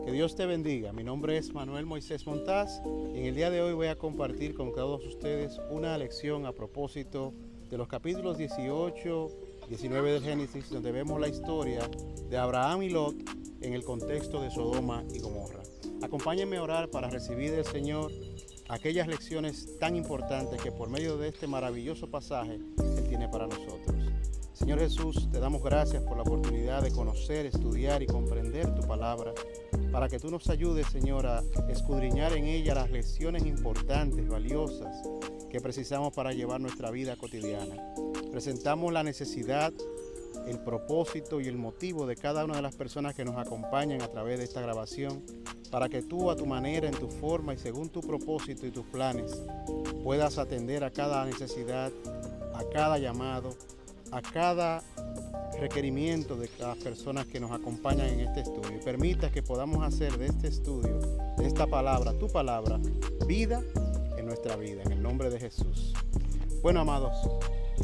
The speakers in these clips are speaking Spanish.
Que Dios te bendiga. Mi nombre es Manuel Moisés Montaz y en el día de hoy voy a compartir con todos ustedes una lección a propósito de los capítulos 18, 19 del Génesis, donde vemos la historia de Abraham y Lot en el contexto de Sodoma y Gomorra. Acompáñenme a orar para recibir del Señor aquellas lecciones tan importantes que por medio de este maravilloso pasaje Él tiene para nosotros. Señor Jesús, te damos gracias por la oportunidad de conocer, estudiar y comprender tu palabra, para que tú nos ayudes, Señor, a escudriñar en ella las lecciones importantes, valiosas, que precisamos para llevar nuestra vida cotidiana. Presentamos la necesidad, el propósito y el motivo de cada una de las personas que nos acompañan a través de esta grabación, para que tú a tu manera, en tu forma y según tu propósito y tus planes, puedas atender a cada necesidad, a cada llamado, a cada requerimiento de las personas que nos acompañan en este estudio. Y permita que podamos hacer de este estudio, de esta palabra, tu palabra, vida en nuestra vida, en el nombre de Jesús. Bueno, amados,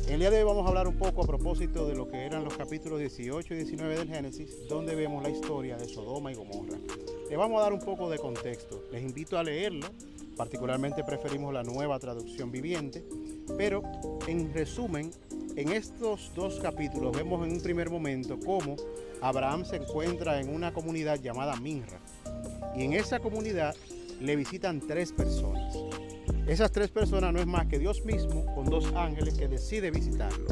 en el día de hoy vamos a hablar un poco a propósito de lo que eran los capítulos 18 y 19 del Génesis, donde vemos la historia de Sodoma y Gomorra. Le vamos a dar un poco de contexto. Les invito a leerlo, particularmente preferimos la Nueva Traducción Viviente, pero en resumen, en estos dos capítulos vemos en un primer momento cómo Abraham se encuentra en una comunidad llamada Minra, y en esa comunidad le visitan 3 personas. Esas 3 personas no es más que Dios mismo con 2 ángeles que decide visitarlo.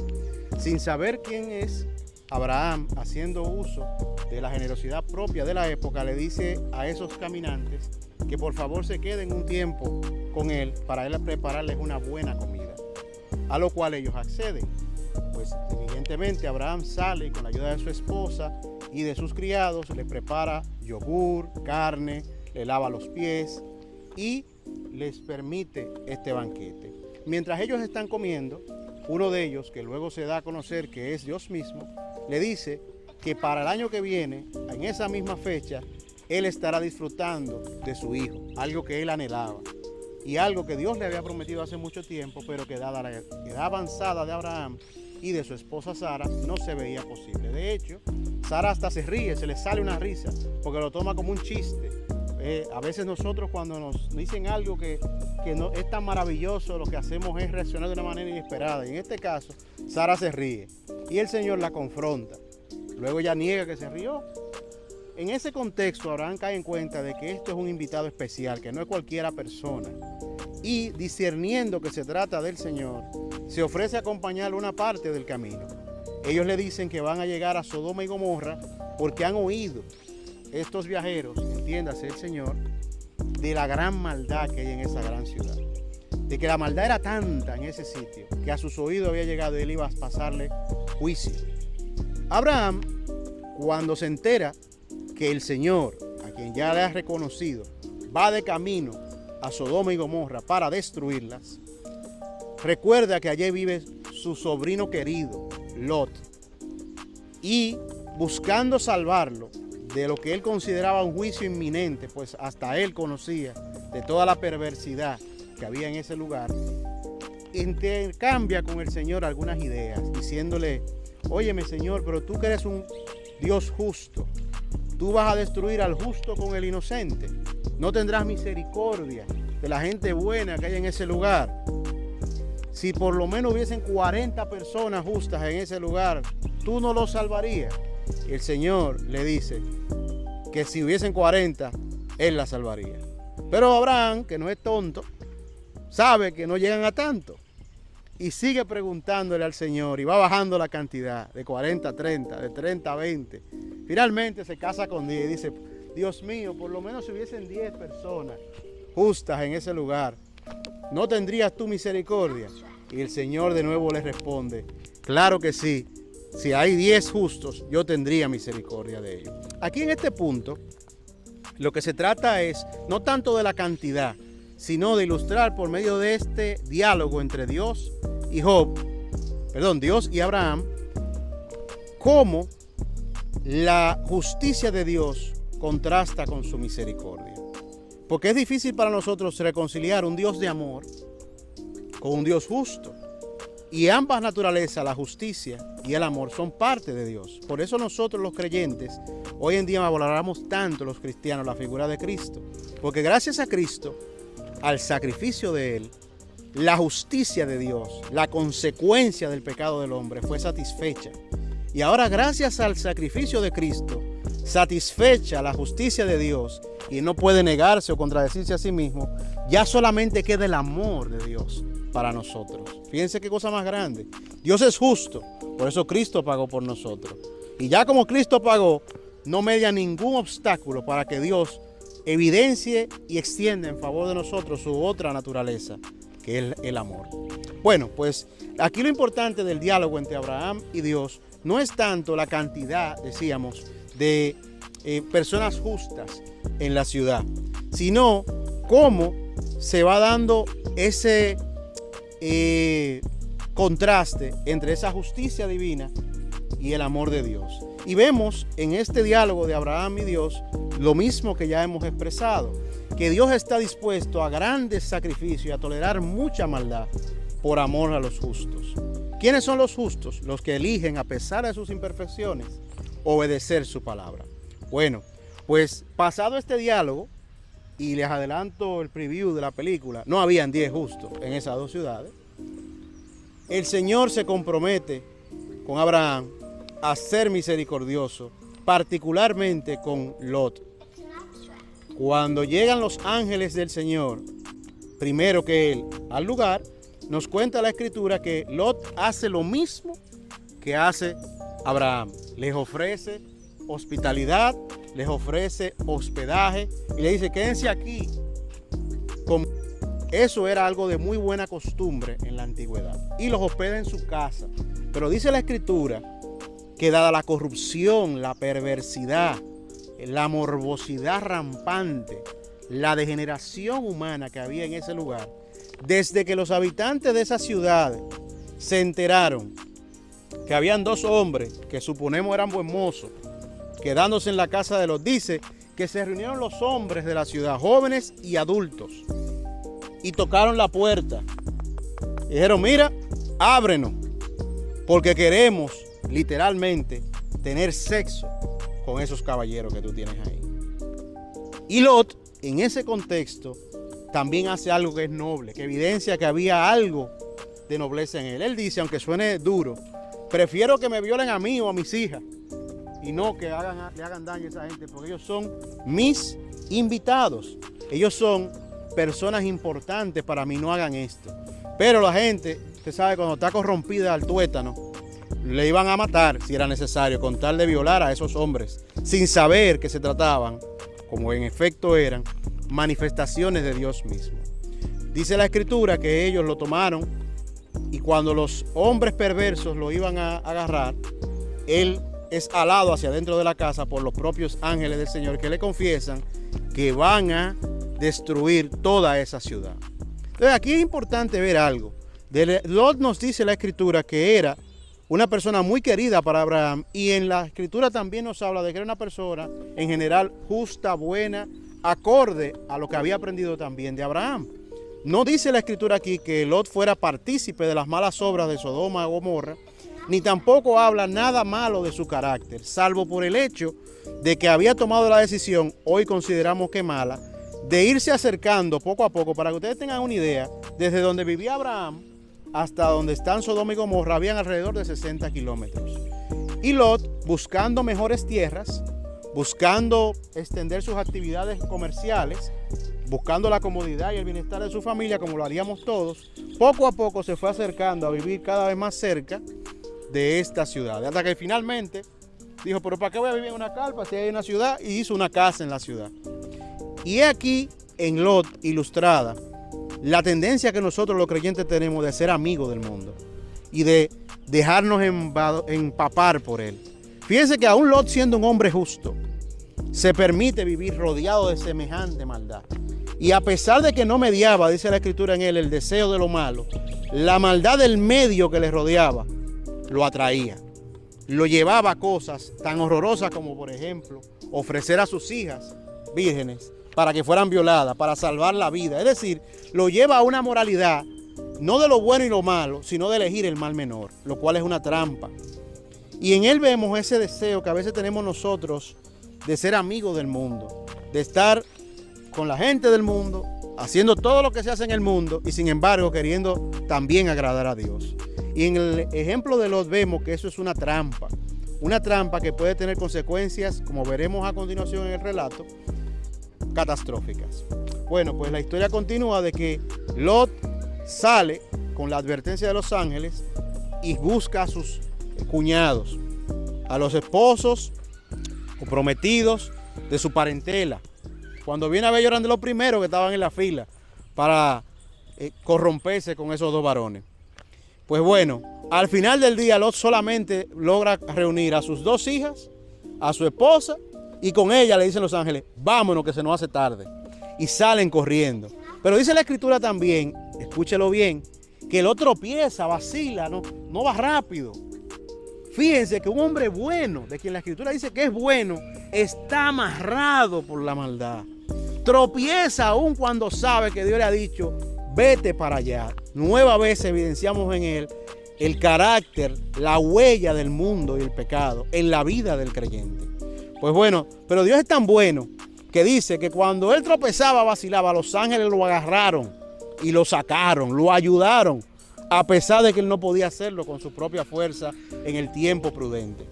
Sin saber quién es, Abraham, haciendo uso de la generosidad propia de la época, le dice a esos caminantes que por favor se queden un tiempo con él para él prepararles una buena comida, a lo cual ellos acceden. Pues evidentemente Abraham sale y con la ayuda de su esposa y de sus criados le prepara yogur, carne, le lava los pies y les permite este banquete. Mientras ellos están comiendo, uno de ellos, que luego se da a conocer que es Dios mismo, le dice que para el año que viene, en esa misma fecha, él estará disfrutando de su hijo, algo que él anhelaba y algo que Dios le había prometido hace mucho tiempo, pero que dada la edad avanzada de Abraham y de su esposa Sara, no se veía posible. De hecho, Sara hasta se ríe, se le sale una risa, porque lo toma como un chiste. A veces nosotros cuando nos dicen algo que no es tan maravilloso, lo que hacemos es reaccionar de una manera inesperada. Y en este caso, Sara se ríe y el Señor la confronta. Luego ella niega que se rió. En ese contexto, Abraham cae en cuenta de que esto es un invitado especial, que no es cualquiera persona. Y discerniendo que se trata del Señor, se ofrece a acompañarlo una parte del camino. Ellos le dicen que van a llegar a Sodoma y Gomorra porque han oído estos viajeros, entiéndase el Señor, de la gran maldad que hay en esa gran ciudad. De que la maldad era tanta en ese sitio que a sus oídos había llegado y él iba a pasarle juicio. Abraham, cuando se entera que el Señor, a quien ya le ha reconocido, va de camino a Sodoma y Gomorra para destruirlas, recuerda que allí vive su sobrino querido, Lot, y buscando salvarlo de lo que él consideraba un juicio inminente, pues hasta él conocía de toda la perversidad que había en ese lugar, intercambia con el Señor algunas ideas, diciéndole: óyeme, Señor, pero tú que eres un Dios justo, tú vas a destruir al justo con el inocente, no tendrás misericordia de la gente buena que hay en ese lugar. Si por lo menos hubiesen 40 personas justas en ese lugar, tú no los salvarías. Y el Señor le dice que si hubiesen 40, Él la salvaría. Pero Abraham, que no es tonto, sabe que no llegan a tanto. Y sigue preguntándole al Señor y va bajando la cantidad de 40 a 30, de 30 a 20. Finalmente se casa con 10 y dice: Dios mío, por lo menos si hubiesen 10 personas justas en ese lugar, ¿no tendrías tú misericordia? Y el Señor de nuevo le responde: claro que sí. Si hay 10 justos, yo tendría misericordia de ellos. Aquí en este punto, lo que se trata es no tanto de la cantidad, sino de ilustrar por medio de este diálogo entre Dios y Dios y Abraham, cómo la justicia de Dios contrasta con su misericordia. Porque es difícil para nosotros reconciliar un Dios de amor con un Dios justo. Y ambas naturalezas, la justicia y el amor, son parte de Dios. Por eso nosotros los creyentes Hoy en día valoramos tanto los cristianos la figura de Cristo, porque gracias a Cristo, al sacrificio de Él, la justicia de Dios, la consecuencia del pecado del hombre fue satisfecha. Y ahora, gracias al sacrificio de Cristo, satisfecha la justicia de Dios, y no puede negarse o contradecirse a sí mismo, ya solamente queda el amor de Dios para nosotros. Fíjense qué cosa más grande. Dios es justo, por eso Cristo pagó por nosotros. Y ya como Cristo pagó, no media ningún obstáculo para que Dios evidencie y extienda en favor de nosotros su otra naturaleza, que es el amor. Bueno, pues aquí lo importante del diálogo entre Abraham y Dios no es tanto la cantidad, decíamos, de personas justas en la ciudad, sino cómo se va dando ese contraste entre esa justicia divina y el amor de Dios. Y vemos en este diálogo de Abraham y Dios lo mismo que ya hemos expresado, que Dios está dispuesto a grandes sacrificios y a tolerar mucha maldad por amor a los justos. ¿Quiénes son los justos? Los que eligen, a pesar de sus imperfecciones, obedecer su palabra. Bueno, pues pasado este diálogo, y les adelanto el preview de la película, no habían 10 justos en esas dos ciudades. El Señor se compromete con Abraham a ser misericordioso, particularmente con Lot. Cuando llegan los ángeles del Señor, primero que él, al lugar, nos cuenta la Escritura que Lot hace lo mismo que hace Abraham. Les ofrece hospitalidad, les ofrece hospedaje y le dice, quédense aquí. Eso era algo de muy buena costumbre en la antigüedad. Y los hospeda en su casa. Pero dice la Escritura que dada la corrupción, la perversidad, la morbosidad rampante, la degeneración humana que había en ese lugar, desde que los habitantes de esa ciudad se enteraron que habían dos hombres que suponemos eran buen mozos, quedándose en la casa de Lot, dice que se reunieron los hombres de la ciudad, jóvenes y adultos, y tocaron la puerta. Y dijeron, mira, ábrenos, porque queremos literalmente tener sexo con esos caballeros que tú tienes ahí. Y Lot, en ese contexto, también hace algo que es noble, que evidencia que había algo de nobleza en él. Él dice, aunque suene duro, prefiero que me violen a mí o a mis hijas y no que le hagan daño a esa gente, porque ellos son mis invitados. Ellos son personas importantes para mí, no hagan esto. Pero la gente, usted sabe, cuando está corrompida al tuétano, le iban a matar si era necesario, con tal de violar a esos hombres, sin saber que se trataban, como en efecto eran, manifestaciones de Dios mismo. Dice la Escritura que ellos lo tomaron y cuando los hombres perversos lo iban a agarrar, él es alado hacia dentro de la casa por los propios ángeles del Señor que le confiesan que van a destruir toda esa ciudad. Entonces aquí es importante ver algo. De Lot nos dice la Escritura que era una persona muy querida para Abraham, y en la Escritura también nos habla de que era una persona en general justa, buena, acorde a lo que había aprendido también de Abraham. No dice la Escritura aquí que Lot fuera partícipe de las malas obras de Sodoma o Gomorra, ni tampoco habla nada malo de su carácter, salvo por el hecho de que había tomado la decisión, hoy consideramos que mala, de irse acercando poco a poco. Para que ustedes tengan una idea, desde donde vivía Abraham hasta donde están Sodoma y Gomorra habían alrededor de 60 kilómetros. Y Lot, buscando mejores tierras, buscando extender sus actividades comerciales, buscando la comodidad y el bienestar de su familia, como lo haríamos todos, poco a poco se fue acercando a vivir cada vez más cerca de esta ciudad. Hasta que finalmente dijo, pero ¿para qué voy a vivir en una carpa si hay una ciudad? Y hizo una casa en la ciudad. Y es aquí en Lot ilustrada la tendencia que nosotros los creyentes tenemos de ser amigos del mundo y de dejarnos empapar por él. Fíjense que aún Lot, siendo un hombre justo, se permite vivir rodeado de semejante maldad. Y a pesar de que no mediaba, dice la Escritura en él, el deseo de lo malo, la maldad del medio que le rodeaba lo atraía. Lo llevaba a cosas tan horrorosas como, por ejemplo, ofrecer a sus hijas vírgenes para que fueran violadas, para salvar la vida. Es decir, lo lleva a una moralidad, no de lo bueno y lo malo, sino de elegir el mal menor, lo cual es una trampa. Y en él vemos ese deseo que a veces tenemos nosotros de ser amigo del mundo, de estar con la gente del mundo, haciendo todo lo que se hace en el mundo y sin embargo queriendo también agradar a Dios. Y en el ejemplo de Lot vemos que eso es una trampa que puede tener consecuencias, como veremos a continuación en el relato, catastróficas. Bueno, pues la historia continúa de que Lot sale con la advertencia de los ángeles y busca a sus cuñados, a los esposos o prometidos de su parentela. Cuando viene a ver, llorando los primeros que estaban en la fila para corromperse con esos dos varones. Pues bueno, al final del día Lot solamente logra reunir a sus dos hijas, a su esposa, y con ella le dicen los ángeles, vámonos que se nos hace tarde. Y salen corriendo. Pero dice la escritura también, escúchelo bien, que Lot tropieza, vacila, no va rápido. Fíjense que un hombre bueno, de quien la escritura dice que es bueno, está amarrado por la maldad. Tropieza aún cuando sabe que Dios le ha dicho, vete para allá. Nueva vez evidenciamos en él el carácter, la huella del mundo y el pecado en la vida del creyente. Pues bueno, pero Dios es tan bueno que dice que cuando él tropezaba, vacilaba, los ángeles lo agarraron y lo sacaron, lo ayudaron, a pesar de que él no podía hacerlo con su propia fuerza en el tiempo prudente.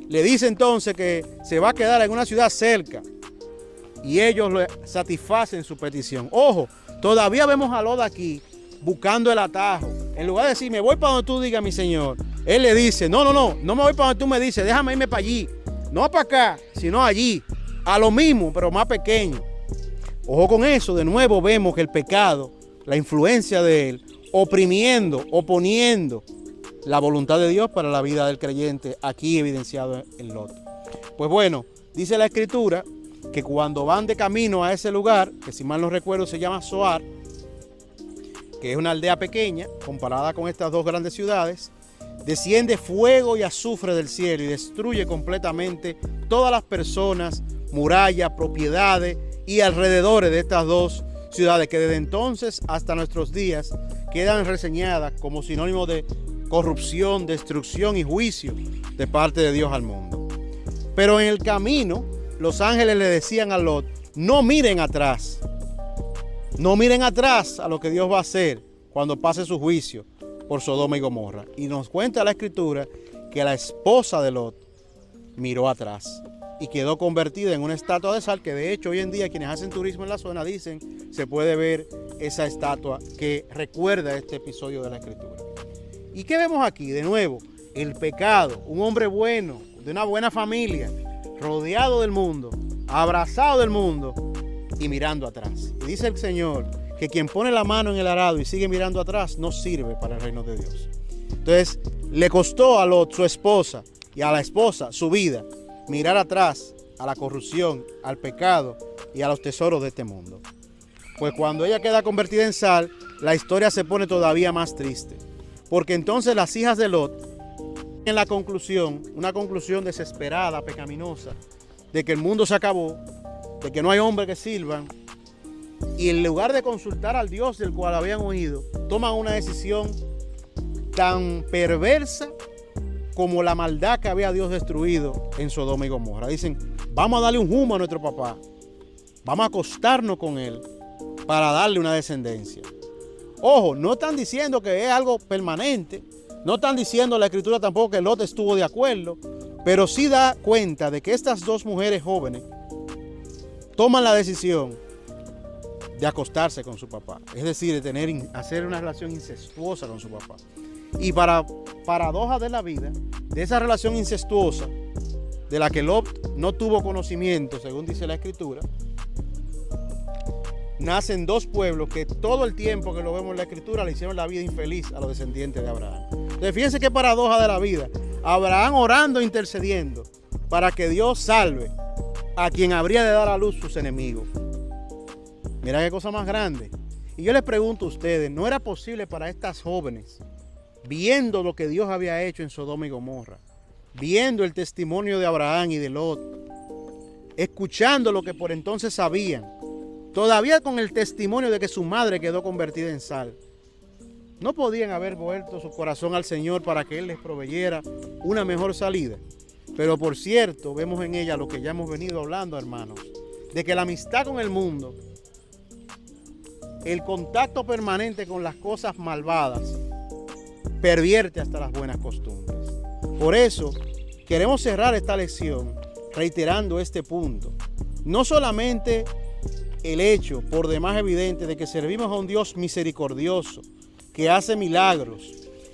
Le dice entonces que se va a quedar en una ciudad cerca y ellos le satisfacen su petición. Ojo, todavía vemos a Lot aquí buscando el atajo. En lugar de decir, me voy para donde tú digas, mi señor, él le dice, no me voy para donde tú me dices, déjame irme para allí. No para acá, sino allí. A lo mismo, pero más pequeño. Ojo con eso, de nuevo vemos que el pecado, la influencia de él, oprimiendo, oponiendo la voluntad de Dios para la vida del creyente, aquí evidenciado en Lot. Pues bueno, dice la escritura que cuando van de camino a ese lugar, que si mal no recuerdo se llama Zoar, que es una aldea pequeña comparada con estas dos grandes ciudades, desciende fuego y azufre del cielo y destruye completamente todas las personas, murallas, propiedades y alrededores de estas dos ciudades que desde entonces hasta nuestros días quedan reseñadas como sinónimo de corrupción, destrucción y juicio de parte de Dios al mundo. Pero en el camino, los ángeles le decían a Lot, no miren atrás. No miren atrás a lo que Dios va a hacer cuando pase su juicio por Sodoma y Gomorra. Y nos cuenta la escritura que la esposa de Lot miró atrás y quedó convertida en una estatua de sal, que de hecho hoy en día quienes hacen turismo en la zona dicen se puede ver esa estatua que recuerda este episodio de la escritura. ¿Y qué vemos aquí? De nuevo, el pecado, un hombre bueno, de una buena familia, rodeado del mundo, abrazado del mundo y mirando atrás. Y dice el Señor que quien pone la mano en el arado y sigue mirando atrás no sirve para el reino de Dios. Entonces le costó a Lot, su esposa, y a la esposa su vida, mirar atrás a la corrupción, al pecado y a los tesoros de este mundo. Pues cuando ella queda convertida en sal, la historia se pone todavía más triste. Porque entonces las hijas de Lot, en la conclusión, una conclusión desesperada, pecaminosa, de que el mundo se acabó, de que no hay hombres que sirvan, y en lugar de consultar al Dios del cual habían oído, toman una decisión tan perversa como la maldad que había Dios destruido en Sodoma y Gomorra. Dicen, vamos a darle un humo a nuestro papá, vamos a acostarnos con él para darle una descendencia. Ojo, no están diciendo que es algo permanente, no están diciendo la escritura tampoco que Lot estuvo de acuerdo, pero sí da cuenta de que estas dos mujeres jóvenes toman la decisión de acostarse con su papá, es decir, de hacer una relación incestuosa con su papá. Y para paradoja de la vida, de esa relación incestuosa, de la que Lot no tuvo conocimiento, según dice la escritura, nacen dos pueblos que todo el tiempo que lo vemos en la escritura le hicieron la vida infeliz a los descendientes de Abraham. Entonces fíjense qué paradoja de la vida. Abraham orando, intercediendo para que Dios salve a quien habría de dar a luz sus enemigos. Mira qué cosa más grande. Y yo les pregunto a ustedes, ¿no era posible para estas jóvenes, viendo lo que Dios había hecho en Sodoma y Gomorra, viendo el testimonio de Abraham y de Lot, escuchando lo que por entonces sabían, todavía con el testimonio de que su madre quedó convertida en sal, no podían haber vuelto su corazón al Señor para que Él les proveyera una mejor salida? Pero por cierto, vemos en ella lo que ya hemos venido hablando, hermanos, de que la amistad con el mundo, el contacto permanente con las cosas malvadas, pervierte hasta las buenas costumbres. Por eso, queremos cerrar esta lección reiterando este punto. No solamente el hecho, por demás evidente, de que servimos a un Dios misericordioso, que hace milagros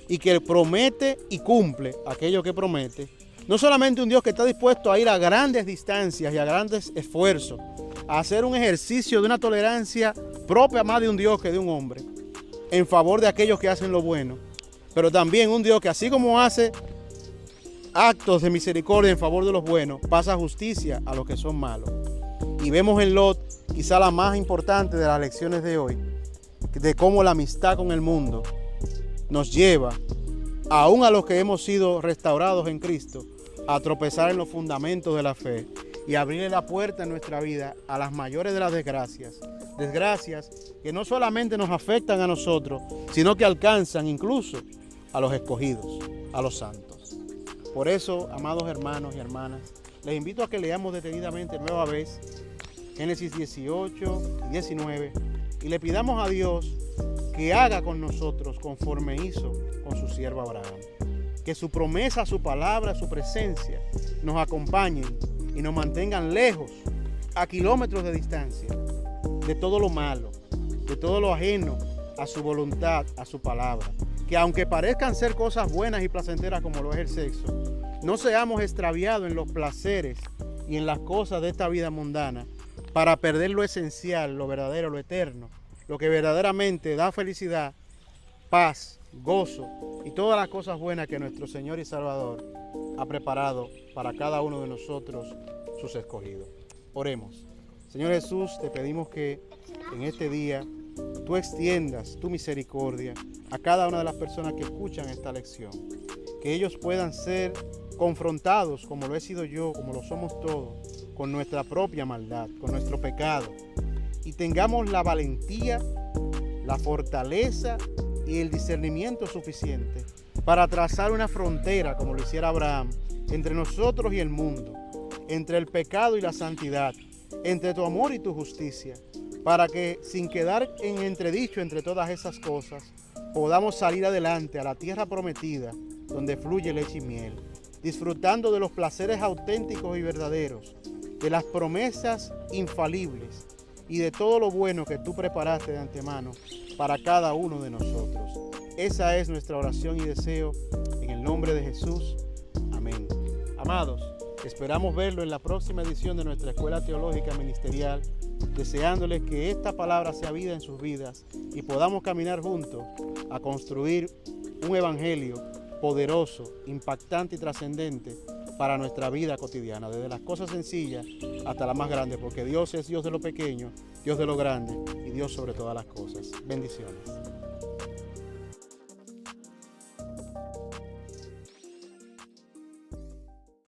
y que promete y cumple aquello que promete. No solamente un Dios que está dispuesto a ir a grandes distancias y a grandes esfuerzos, a hacer un ejercicio de una tolerancia propia más de un Dios que de un hombre, en favor de aquellos que hacen lo bueno, pero también un Dios que así como hace actos de misericordia en favor de los buenos, pasa justicia a los que son malos. Y vemos en Lot quizá la más importante de las lecciones de hoy, de cómo la amistad con el mundo nos lleva, aún a los que hemos sido restaurados en Cristo, a tropezar en los fundamentos de la fe y abrirle la puerta en nuestra vida a las mayores de las desgracias. Desgracias que no solamente nos afectan a nosotros, sino que alcanzan incluso a los escogidos, a los santos. Por eso, amados hermanos y hermanas, les invito a que leamos detenidamente nueva vez Génesis 18 y 19 y le pidamos a Dios que haga con nosotros conforme hizo con su siervo Abraham. Que su promesa, su palabra, su presencia nos acompañen y nos mantengan lejos, a kilómetros de distancia, de todo lo malo, de todo lo ajeno a su voluntad, a su palabra. Que aunque parezcan ser cosas buenas y placenteras como lo es el sexo, no seamos extraviados en los placeres y en las cosas de esta vida mundana para perder lo esencial, lo verdadero, lo eterno, lo que verdaderamente da felicidad, paz, gozo y todas las cosas buenas que nuestro Señor y Salvador ha preparado para cada uno de nosotros, sus escogidos. Oremos. Señor Jesús, te pedimos que en este día tú extiendas tu misericordia a cada una de las personas que escuchan esta lección. Que ellos puedan ser confrontados, como lo he sido yo, como lo somos todos, con nuestra propia maldad, con nuestro pecado. Y tengamos la valentía, la fortaleza y el discernimiento suficiente para trazar una frontera, como lo hiciera Abraham, entre nosotros y el mundo, entre el pecado y la santidad, entre tu amor y tu justicia, para que sin quedar en entredicho entre todas esas cosas, podamos salir adelante a la tierra prometida, donde fluye leche y miel, disfrutando de los placeres auténticos y verdaderos, de las promesas infalibles y de todo lo bueno que tú preparaste de antemano para cada uno de nosotros. Esa es nuestra oración y deseo en el nombre de Jesús. Amén. Amados, esperamos verlo en la próxima edición de nuestra Escuela Teológica Ministerial, deseándoles que esta palabra sea vida en sus vidas y podamos caminar juntos a construir un evangelio poderoso, impactante y trascendente para nuestra vida cotidiana, desde las cosas sencillas hasta las más grandes, porque Dios es Dios de lo pequeño, Dios de lo grande y Dios sobre todas las cosas. Bendiciones.